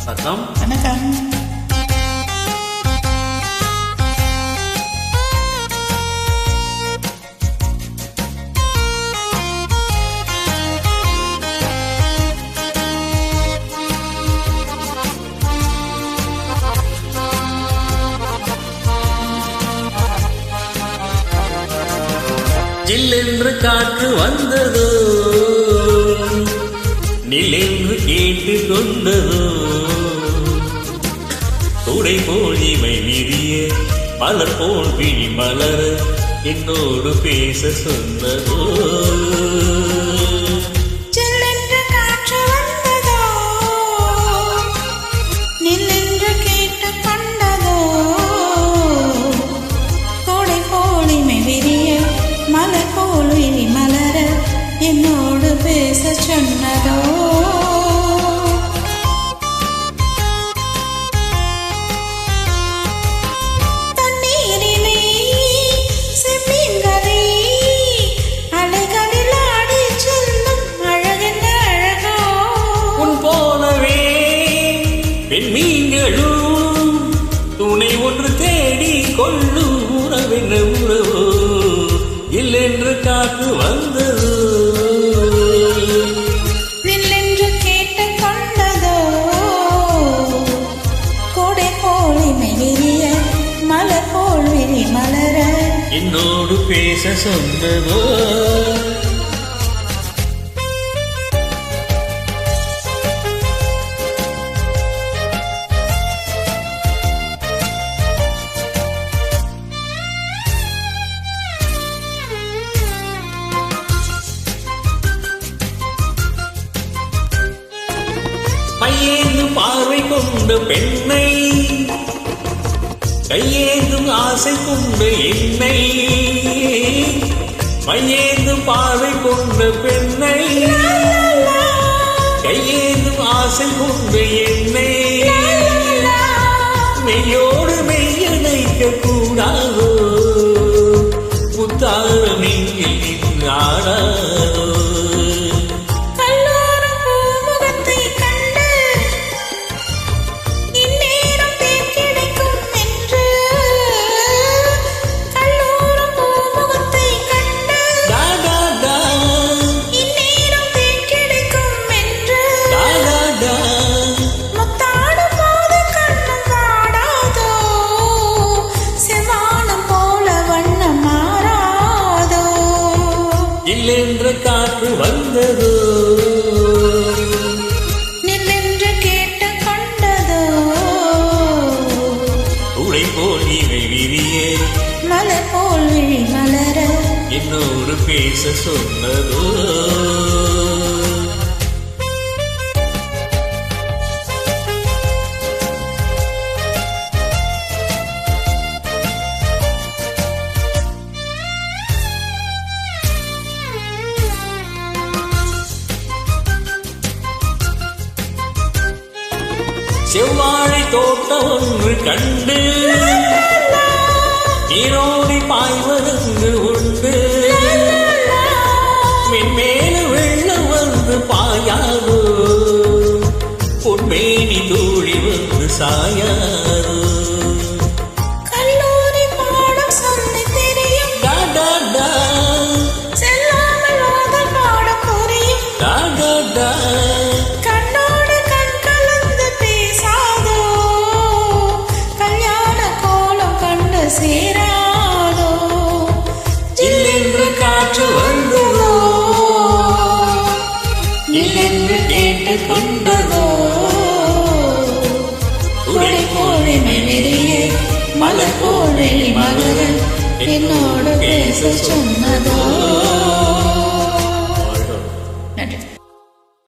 வணக்கம். வணக்கம். ஜில்லென்று காற்று வந்ததோ, நிலென்று கேட்டு கொண்டதோ, துடை போல் இமை விரிய மலர் போல் விழி மலர என்னோடு பேச சொன்னதோ. என்னோடு பேச சொன்னதோ. தண்ணீரிலே செம்மீன்களே அலைகளில் ஆடி செல்லும் அழகென்ன அழகோ. உன் போலவே பெண்மீன்களும் துணை ஒன்று தேடி கொள்ளும் உறவென்ன உறவோ. இல்லென்று காற்று வந்தது, வில்லென்று கேட்டு கொண்டதோ, கோடை போல் இமை விரிய மலர் போல் விழி மலர என்னோடு பேச சொன்னதோ. கையேந்தும் பார்வை கொண்ட பெண்ணை, கையேந்தும் ஆசை கொண்ட என்னை, மையேந்தும் பார்வை கொண்ட பெண்ணை, கையேந்தும் ஆசை கொண்ட என்னை, மெய்யோடு மெய்யணைக்க கூடாதோ, முத்தார மெய்யில் நின்று ஆடாதோ. இல்லென்று காற்று வந்ததோ, நில்லென்று கேட்டு கொண்டதோ, உடை போல் இவை விரிய மலர் போல் விழி மலர என்னோடு பேச சொன்னதோ. செவ்வாழை தோட்டம் ஒன்று கண்டு நீரோடி பாய்வதென்று உண்டு, மென்மேல வெள்ளம் வந்து பாயாதோ, பொன்மேனி தூளி வந்து சாயாதோ. கல்லூரி பாடம் சொல்லி தெரியும், செல்லாமல் ஓதல் பாடம் புரியும், கண்ணோடு கண் கலந்து பேசாதோ, கல்யாண கோலம் கண்டு சேராதோ. இல்லென்று காற்று வந்ததோ, இல்லென்று கேட்டு கொண்டதோ, உடை போல் இமை விரிய மலர் போல் விழி மலர என்னோடு பேச சொன்னதோ.